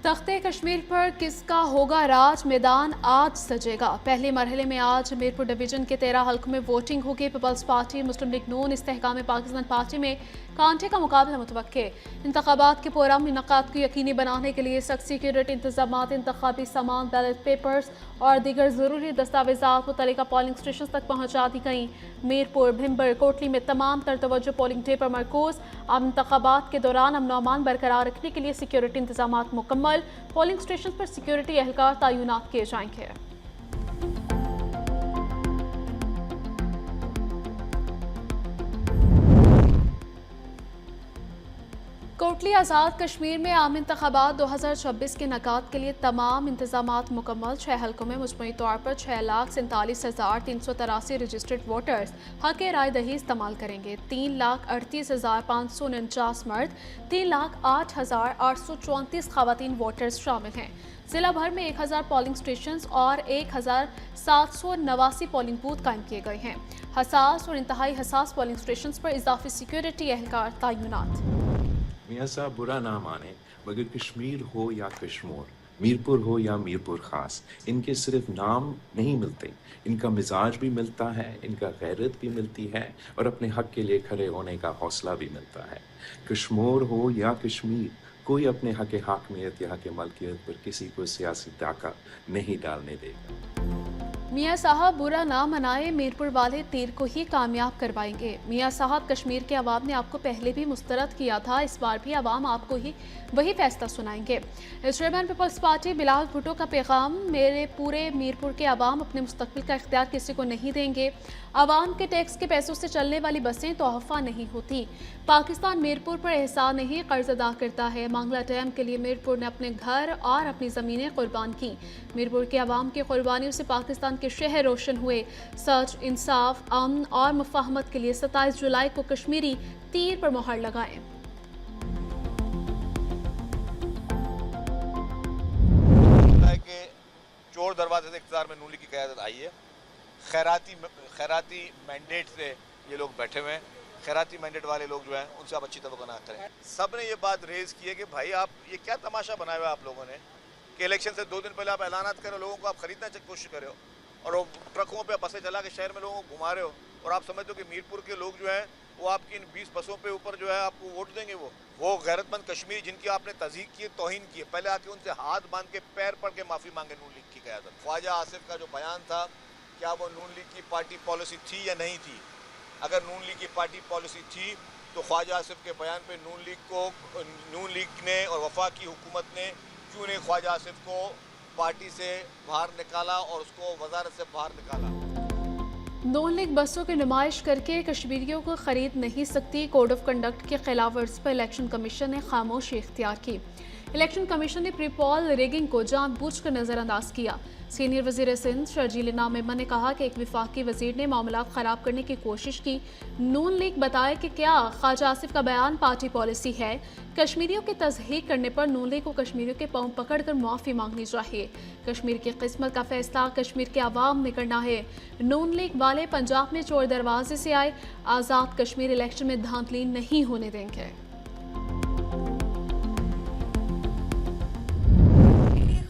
तख्ते कश्मीर पर किसका होगा राज, मैदान आज सजेगा। पहले मरहले में आज मीरपुर डिवीजन के 13 हल्कों में वोटिंग होगी। पीपल्स पार्टी, मुस्लिम लीग नून, इस्तेहकाम पाकिस्तान पार्टी में कांटे का मुकाबला मुतवक्के। इंतखाबात के पुरअमन इनकाद को यकीनी बनाने के लिए सख्त सिक्योरिटी इंतजामात, इंतखाबी सामान, बैलेट पेपर्स और दीगर ज़रूरी दस्तावेजात मुतल्लिका पोलिंग स्टेशन तक पहुँचा दी गई। मीरपुर, भिम्बर, कोटली में तमाम तर तवज्जो पोलिंग डे पर मरकूज। अब इंतखाबात के दौरान अमन अमान बरकरार रखने के लिए सिक्योरिटी इंतजामात मुकम्मल। पोलिंग स्टेशन पर सिक्योरिटी एहलकार तैनात किए जाएंगे। कोटली आज़ाद कश्मीर में आम इंतखाबात 2026 के इनेकाद के लिए तमाम इंतजामात मुकम्मल। 6 हल्कों में मजमूई तौर पर 6,47,383 रजिस्टर्ड वोटर्स हक राय दही इस्तेमाल करेंगे। 3,38,549 मर्द, 3,08,834 खवातीन वोटर्स शामिल हैं। जिला भर में 1,000 पोलिंग स्टेशन और 1,789 पोलिंग बूथ कायम किए गए हैं। हसास और इंतहाई हसास पोलिंग स्टेशन पर इजाफी सिक्योरिटी एहलकार तैनात। मियाँ साहब बुरा ना माने, मगर कश्मीर हो या कश्मीर, मीरपुर हो या मीरपुर ख़ास, इनके सिर्फ नाम नहीं मिलते, इनका मिजाज भी मिलता है, इनका गैरत भी मिलती है और अपने हक़ के लिए खड़े होने का हौसला भी मिलता है। कश्मीर हो या कश्मीर, कोई अपने हक़ हाकमियत या हक़ मलकियत पर किसी को सियासी डाका नहीं डालने देगा। मियाँ साहब बुरा ना मनाए, मीरपुर वाले तीर को ही कामयाब करवाएंगे। मियाँ साहब कश्मीर के अवाम ने आपको पहले भी मुस्तरद किया था, इस बार भी अवाम आपको ही वही फैसला सुनाएंगे। Chairman Peoples Party Bilawal Bhutto का पैगाम, मेरे पूरे मीरपुर के अवाम अपने मुस्तकबिल का इख्तियार किसी को नहीं देंगे। अवाम के टैक्स के पैसों से चलने वाली बसें तोहफा नहीं होती। पाकिस्तान मीरपुर पर एहसान नहीं कर्ज अदा करता है। मांगला डैम के लिए मीरपुर ने अपने घर और अपनी ज़मीनें कुर्बान की। मीरपुर के अवाम की कुर्बानियों से पाकिस्तान के शहर रोशन हुए। सच, इंसाफ, अमन और मुफाहमत के लिए 27 जुलाई को कश्मीरी तीर पर मोहर लगाएं। चोर दरवाजे से इख्तियार में नून लीग की क़यादत आई है। खैराती मैंडेट से ये लोग बैठे हुए हैं। खैराती मैंडेट वाले लोग जो हैं उनसे आप अच्छी तवक्को ना करें। सब ने ये बात रेज़ की है कि भाई आप ये क्या तमाशा बनाया हुआ आप लोगों ने कि इलेक्शन से 2 दिन पहले आप ऐलानात करो, लोगों को आप खरीदने की कोशिश करो और वो ट्रकों पे बसें चला के शहर में लोगों को घुमा रहे हो और आप समझते हो कि मीरपुर के लोग जो हैं वो आपकी इन 20 बसों पे ऊपर जो है आपको वोट देंगे। वो गैरतमंद कश्मीरी जिनकी आपने तज़हीक की, तौहीन की, पहले आके उनसे हाथ बांध के पैर पड़ के माफ़ी मांगे नून लीग की क़यादत। ख्वाजा आसिफ का जो बयान था, क्या वो नून लीग की पार्टी पॉलिसी थी या नहीं थी? अगर नून लीग की पार्टी पॉलिसी थी तो ख्वाजा आसिफ के बयान पे नून लीग ने और वफाकी हुकूमत ने क्यों नहीं ख्वाजा आसिफ को पार्टी से बाहर निकाला और उसको वजारत से बाहर निकाला? नून लीग बसों की नुमाइश करके कश्मीरियों को खरीद नहीं सकती। कोड ऑफ कंडक्ट की खिलाफ वर्जी पर इलेक्शन कमीशन ने खामोशी इख्तियार की। इलेक्शन कमीशन ने प्री पोल रिगिंग को जानबूझकर नजरअंदाज किया। सीनियर वजीर सिंध शर्जील इनाम मेमन ने कहा कि एक वफाकी वजीर ने मामलात खराब करने की कोशिश की। नून लीग बताए कि क्या ख्वाजा आसिफ का बयान पार्टी पॉलिसी है। कश्मीरियों की तज़हीक करने पर नून लीग को कश्मीरियों के पांव पकड़कर माफ़ी मांगनी चाहिए। कश्मीर की किस्मत का फैसला कश्मीर के अवाम ने करना है। नून लीग वाले पंजाब में चोर दरवाजे से आए, आज़ाद कश्मीर इलेक्शन में धांधली नहीं होने देंगे।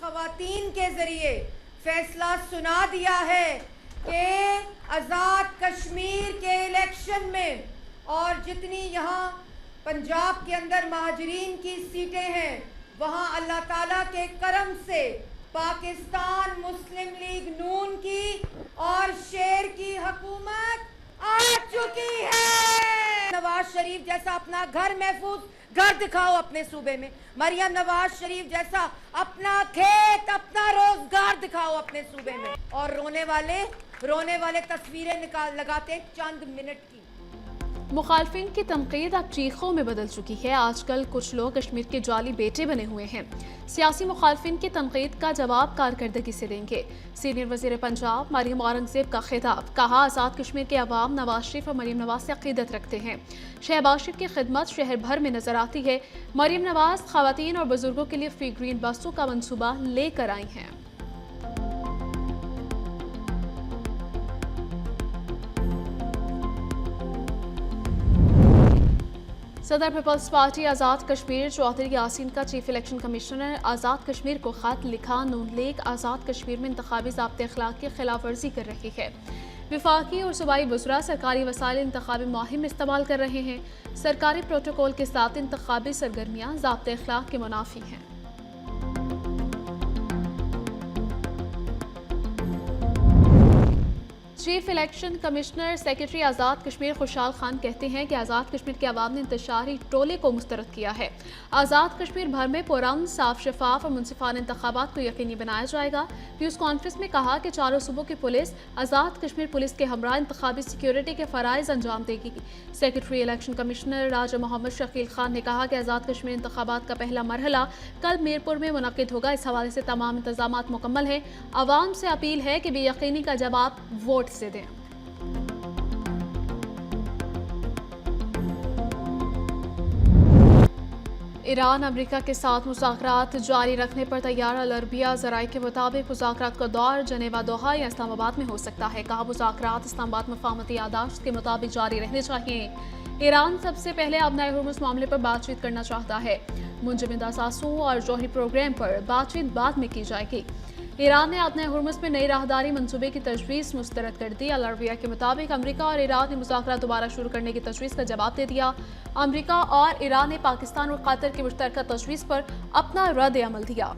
खवातीन के जरिए फैसला सुना दिया है कि आज़ाद कश्मीर के इलेक्शन में और जितनी यहाँ पंजाब के अंदर महाजरीन की सीटें हैं वहाँ अल्लाह ताला के करम से पाकिस्तान मुस्लिम लीग नून की और शेर की हुकूमत आ चुकी है। नवाज शरीफ जैसा अपना घर महफूज घर दिखाओ अपने सूबे में। मरियम नवाज शरीफ जैसा अपना खेत, अपना रोजगार दिखाओ अपने सूबे में। और रोने वाले तस्वीरें लगाते चंद मिनट की। मुखालफिन की तनकीद अब चीखों में बदल चुकी है। आजकल कुछ लोग कश्मीर के जाली बेटे बने हुए हैं। सियासी मुखालफिन की तनकीद का जवाब कारकर्दगी से देंगे। सीनियर वजीर पंजाब मरियम औरंगजेब का खिताब, कहा आज़ाद कश्मीर के अवाम नवाज शरीफ और मरियम नवाज से अकीदत रखते हैं। शहबाज शरीफ की खिदमत शहर भर में नजर आती है। मरियम नवाज खवातीन और बुजुर्गों के लिए फ्री ग्रीन बसों का मंसूबा लेकर आई हैं। सदर पीपल्स पार्टी आज़ाद कश्मीर चौधरी यासीन का chief election commissioner Azad Kashmir को खत लिखा। नून लीग आज़ाद कश्मीर में इंतखाबी ज़ाब्ते अखलाक की खिलाफ वर्जी कर रही है। विफाकी और सूबाई वज़रा सरकारी वसाइल इंतखाबी मुहिम इस्तेमाल कर रहे हैं। सरकारी प्रोटोकॉल के साथ इंतखाबी सरगर्मियाँ ज़ाब्ते अखलाक के मुनाफी हैं। Chief election commissioner secretary Azad Kashmir खुशहाल खान कहते हैं कि आज़ाद कश्मीर के अवाम ने इंतशारी टोले को मुस्तरद किया है। आज़ाद कश्मीर भर में पुरअमन, साफ, शफाफ और मुनसिफाना इंतखाबात को यकीनी बनाया जाएगा। न्यूज़ कॉन्फ्रेंस में कहा कि चारों सूबों की पुलिस आज़ाद कश्मीर पुलिस के हमरा इंतखाबी सिक्योरिटी के फ़राइज़ अंजाम देगी। सेक्रेटरी इलेक्शन कमिश्नर राजा मोहम्मद शकील खान ने कहा कि आज़ाद कश्मीर इंतखाबात का पहला मरहला कल मीरपुर में मुनक्किद होगा। इस हवाले से तमाम इंतजाम मुकम्मल हैं। आवाम से अपील है कि बेयकीनी का जवाब वोट से दें। ईरान अमेरिका के साथ मुज़ाकरात जारी रखने पर तैयार। अल अरबिया ज़राए के मुताबिक मुज़ाकरात का दौर जनेवा, दोहा या इस्लामाबाद में हो सकता है। कहा मुज़ाकरात इस्लामाबाद मफाहमती यादाश्त के मुताबिक जारी रहने चाहिए। ईरान सबसे पहले अपना हुर्मुज़ मामले पर बातचीत करना चाहता है। मुंजमद असासों और जौहरी प्रोग्राम पर बातचीत बाद में की जाएगी। ईरान ने अपने हुर्मुज़ में नई राहदारी मंसूबे की तजवीज़ मुस्तरद कर दी। अल अरबिया के मुताबिक अमेरिका और ईरान ने मुज़ाकरात दोबारा शुरू करने की तजवीज़ का जवाब दे दिया। अमेरिका और ईरान ने पाकिस्तान और कतर की मुश्तरका तजवीज़ पर अपना रद्द अमल दिया।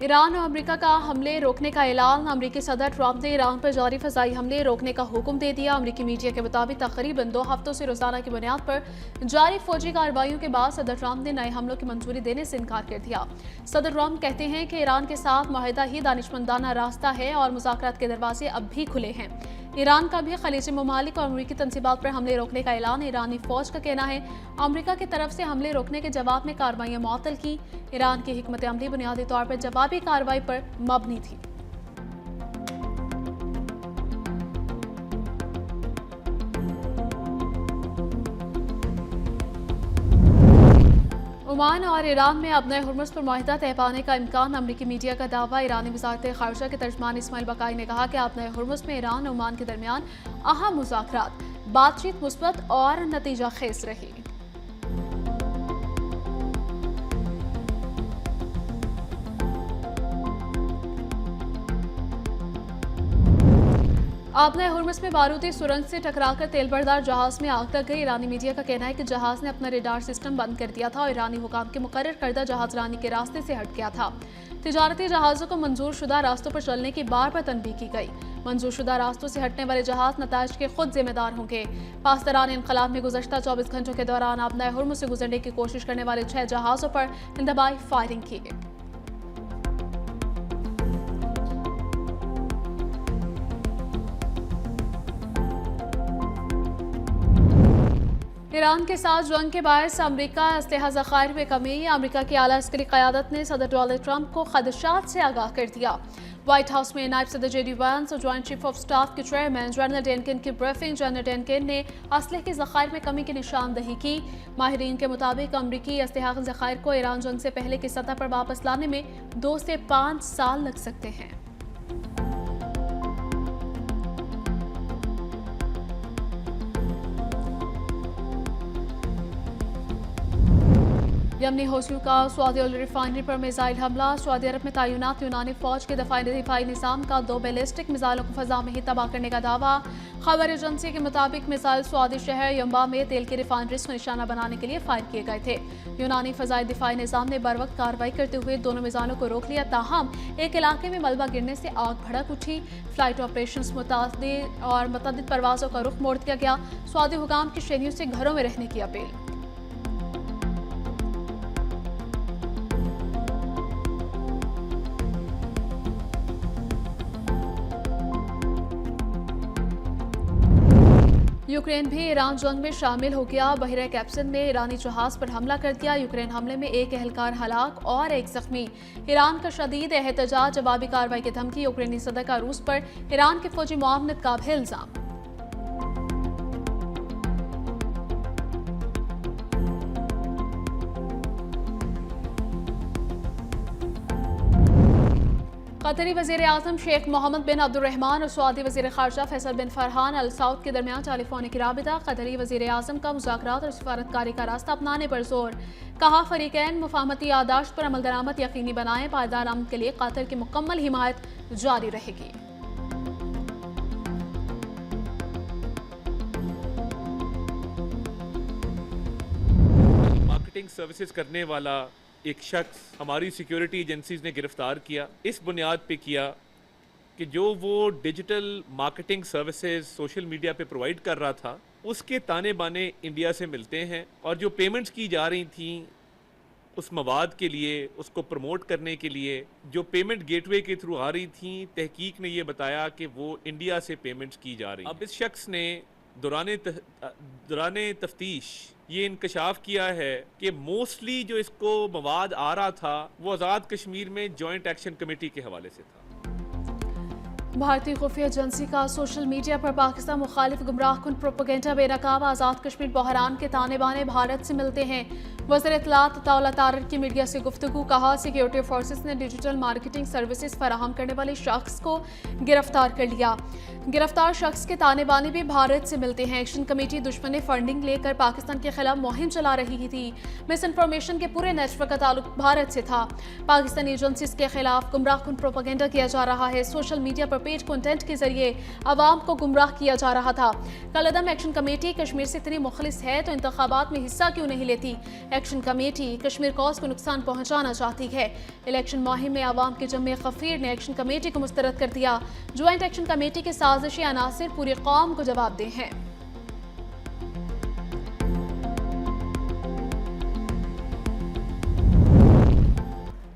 ईरान और अमेरिका का हमले रोकने का ऐलान। अमेरिकी सदर ट्रंप ने ईरान पर जारी फ़ज़ाई हमले रोकने का हुक्म दे दिया। अमेरिकी मीडिया के मुताबिक तकरीबन 2 हफ्तों से रोज़ाना की बुनियाद पर जारी फौजी कार्रवाइयों के बाद सदर ट्रंप ने नए हमलों की मंजूरी देने से इनकार कर दिया। सदर ट्रंप कहते हैं कि ईरान के साथ मुआहदा ही दानिशमंदाना रास्ता है और मुज़ाकरात के दरवाजे अब भी खुले हैं। ईरान का भी खलीजी ममालिक और अमरीकी तंसीबात पर हमले रोकने का ऐलान। ईरानी फौज का कहना है अमरीका की तरफ से हमले रोकने के जवाब में कार्रवाइयां मुअत्तल की। ईरान की हिकमत अमली बुनियादी तौर पर जवाबी कार्रवाई पर मबनी थी। ओमान और ईरान में अब नए हुर्मुज़ पर मुआहिदा तय पाने का इम्कान। अमरीकी मीडिया का दावा। ईरानी वज़ारत ख़ारिजा के तर्जमान इस्माइल बकाई ने कहा कि अब नए हुर्मुज़ में ईरान और ओमान के दरमियान अहम मुज़ाकरात बातचीत मुस्बत और नतीजा खेज रही। आपने हुर्मुज़ में बारूदी सुरंग से टकराकर तेलबरदार जहाज में आग लग गई। ईरानी मीडिया का कहना है कि जहाज ने अपना रेडार सिस्टम बंद कर दिया था और ईरानी हुकाम के मुकर्रर करदा जहाज रानी के रास्ते से हट गया था। तिजारती जहाज़ों को मंजूर शुदा रास्तों पर चलने की बार बार तनबीह की गई। मंजूर शुदा रास्तों से हटने वाले जहाज नताइज के खुद जिम्मेदार होंगे। पासदारान इनकलाब में गुज़श्ता 24 घंटों के दौरान आपने हुर्मुज़ से गुजरने की कोशिश करने वाले 6 जहाज़ों पर इंतबाही फायरिंग की। ईरान के साथ जंग के बायस अमरीका असलहा ज़खायर में कमी। अमरीका की आला अस्करी क़यादत ने सदर डोनाल्ड ट्रंप को खदशात से आगाह कर दिया। व्हाइट हाउस में नायब सदर JD वांस और जॉइंट चीफ ऑफ स्टाफ के चेयरमैन जनरल डेनकिन की ब्रीफिंग। जनरल डेनकिन ने असलहे की ज़खायर में कमी की निशानदही की। माहिरीन के मुताबिक अमरीकी असलहा के ज़खायर को ईरान जंग से पहले की सतह पर वापस लाने में 2 से 5 साल लग सकते हैं। यमनी हौसियों का सऊदी ऑयल रिफाइनरी पर मिसाइल हमला। सऊदी अरब में तैनात यूनानी फौज के दिफाई निज़ाम का 2 बैलिस्टिक मिसाइलों को फ़ज़ा में ही तबाह करने का दावा। खबर एजेंसी के मुताबिक मिसाइल सऊदी शहर यंबा में तेल की रिफाइनरीज को निशाना बनाने के लिए फायर किए गए थे। यूनानी फ़ज़ाई दिफाई निज़ाम ने बर वक्त कार्रवाई करते हुए दोनों मिसाइलों को रोक लिया। ताहम एक इलाके में मलबा गिरने से आग भड़क उठी। फ्लाइट ऑपरेशन मुतअद्दिद परवाज़ों का रुख मोड़ दिया गया। सऊदी हुकाम की शहरियों से घरों में रहने की अपील। यूक्रेन भी ईरान जंग में शामिल हो गया। बहरा कैप्सन ने ईरानी जहाज पर हमला कर दिया। यूक्रेन हमले में 1 एहलकार हलाक और 1 जख्मी। ईरान का शदीद एहतजाज, जवाबी कार्रवाई की धमकी। यूक्रेनी सदर का रूस पर ईरान की फौजी मुआवनत का भी इल्जाम। قطری وزیر اعظم شیخ محمد بن عبدالرحمن اور سعودی وزیر خارجہ فیصل بن فرحان ال سعود کے درمیان ٹیلی فونک رابطہ۔ قطری وزیر اعظم کا مذاکرات اور سفارتکاری کا راستہ اپنانے پر زور۔ کہا فریقین مفاہمتی یادداشت پر عمل درآمد یقینی بنائیں، پائیدار امن کے لیے قطر کی مکمل حمایت جاری رہے گی۔ مارکیٹنگ سروسز کرنے والا ایک شخص ہماری سیکیورٹی ایجنسیز نے گرفتار کیا، اس بنیاد پہ کیا کہ جو وہ digital marketing services social media پہ پرووائڈ کر رہا تھا اس کے تانے بانے انڈیا سے ملتے ہیں، اور جو پیمنٹس کی جا رہی تھیں اس مواد کے لیے، اس کو پروموٹ کرنے کے لیے، جو پیمنٹ گیٹ وے کے تھرو آ رہی تھیں، تحقیق نے یہ بتایا کہ وہ انڈیا سے پیمنٹس کی جا رہی ہیں۔ اب اس شخص نے دوران تفتیش یہ انکشاف کیا ہے کہ موسٹلی جو اس کو مواد آ رہا تھا وہ آزاد کشمیر میں جوائنٹ ایکشن کمیٹی کے حوالے سے تھا۔ بھارتی خفیہ ایجنسی کا سوشل میڈیا پر پاکستان مخالف گمراہ کن پروپیگنڈا بے نقاب۔ آزاد کشمیر بحران کے تانے بانے بھارت سے ملتے ہیں۔ وزیر اطلاعات عطاءاللہ طارر کی میڈیا سے گفتگو۔ کہا سیکیورٹی فورسز نے ڈیجیٹل مارکیٹنگ سروسز فراہم کرنے والے شخص کو گرفتار کر لیا۔ گرفتار شخص کے تانے بانے بھی بھارت سے ملتے ہیں۔ ایکشن کمیٹی دشمن فنڈنگ لے کر پاکستان کے خلاف مہم چلا رہی تھی۔ مس انفارمیشن کے پورے نیٹ ورک کا تعلق بھارت سے تھا۔ پاکستانی ایجنسیز کے خلاف گمراہ کن پروپیگنڈا کیا جا رہا ہے۔ سوشل میڈیا پر پیج کنٹینٹ کے ذریعے عوام کو گمراہ کیا جا رہا تھا۔ کالعدم ایکشن کمیٹی کشمیر سے اتنی مخلص ہے تو انتخابات میں حصہ کیوں نہیں لیتی؟ ایکشن کمیٹی کشمیر کوز کو نقصان پہنچانا چاہتی ہے۔ الیکشن مہم میں عوام کے جمع غفیر نے ایکشن کمیٹی کو مسترد کر دیا۔ جوائنٹ ایکشن کمیٹی کے سازشی عناصر پوری قوم کو جواب دہ ہیں۔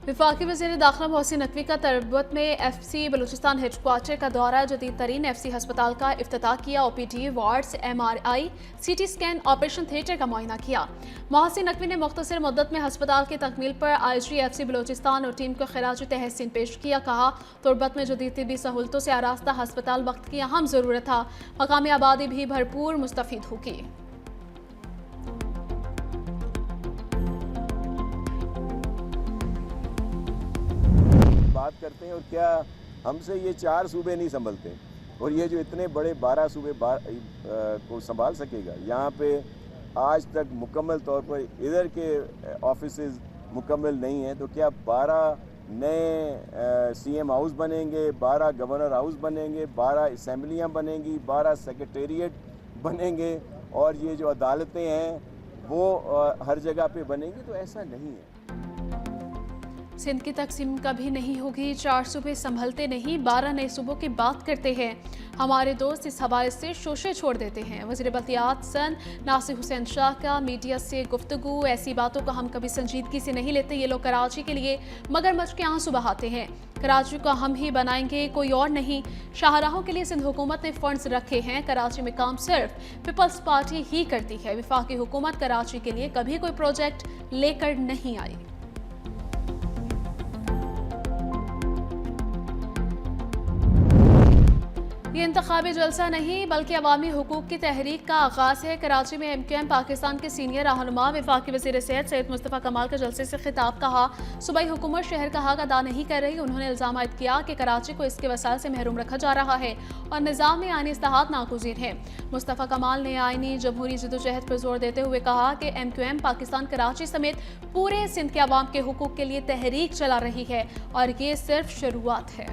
وفاقی وزیر داخلہ محسن نقوی کا تربت میں F C Balochistan headquarter کا دورہ۔ جدید ترین ایف سی ہسپتال کا افتتاح کیا۔ O P D wards, M R I, C T scan, operation theatre کا معائنہ کیا۔ محسن نقوی نے مختصر مدت میں ہسپتال کی تکمیل پر آئی جی ایف سی بلوچستان اور ٹیم کو خراج تحسین پیش کیا۔ کہا تربت میں جدید طبی سہولتوں سے آراستہ ہسپتال وقت کی اہم ضرورت تھا۔ مقامی آبادی بھی بھرپور مستفید ہوگی۔ بات کرتے ہیں اور کیا ہم سے یہ 4 صوبے نہیں سنبھلتے، اور یہ جو اتنے بڑے 12 صوبے کو سنبھال سکے گا؟ یہاں پہ آج تک مکمل طور پر ادھر کے آفیسز مکمل نہیں ہیں، تو کیا 12 نئے سی ایم ہاؤس بنیں گے، 12 گورنر ہاؤس بنیں گے، 12 اسمبلیاں بنیں گی، 12 سیکریٹریٹ بنیں گے، اور یہ جو عدالتیں ہیں وہ ہر جگہ پہ بنیں گی؟ تو ایسا نہیں ہے۔ سندھ کی تقسیم کبھی نہیں ہوگی۔ 4 صوبے سنبھلتے نہیں، 12 نئے صوبوں کی بات کرتے ہیں۔ ہمارے دوست اس حوالے سے شوشے چھوڑ دیتے ہیں۔ وزیر بلدیات سندھ ناصر حسین شاہ کا میڈیا سے گفتگو۔ ایسی باتوں کو ہم کبھی سنجیدگی سے نہیں لیتے۔ یہ لوگ کراچی کے لیے مگرمچھ کے آنسو بہاتے ہیں۔ کراچی کو ہم ہی بنائیں گے، کوئی اور نہیں۔ شاہراہوں کے لیے سندھ حکومت نے فنڈز رکھے ہیں۔ کراچی میں کام صرف پیپلز پارٹی ہی کرتی ہے۔ وفاقی حکومت کراچی کے لیے کبھی کوئی پروجیکٹ لے کر نہیں آئی۔ یہ انتخابی جلسہ نہیں بلکہ عوامی حقوق کی تحریک کا آغاز ہے۔ کراچی میں ایم کیو ایم پاکستان کے سینئر رہنما وفاقی وزیر صحت سید مصطفیٰ کمال کا جلسے سے خطاب۔ کہا صوبائی حکومت شہر کا حق ادا نہیں کر رہی۔ انہوں نے الزام عائد کیا کہ کراچی کو اس کے وسائل سے محروم رکھا جا رہا ہے اور نظام میں آئینی اصلاحات ناگزیر ہیں۔ مصطفیٰ کمال نے آئینی جمہوری جدوجہد پر زور دیتے ہوئے کہا کہ M Q M Pakistan Karachi سمیت پورے سندھ کے عوام کے حقوق کے لیے تحریک چلا رہی ہے اور یہ صرف شروعات ہے۔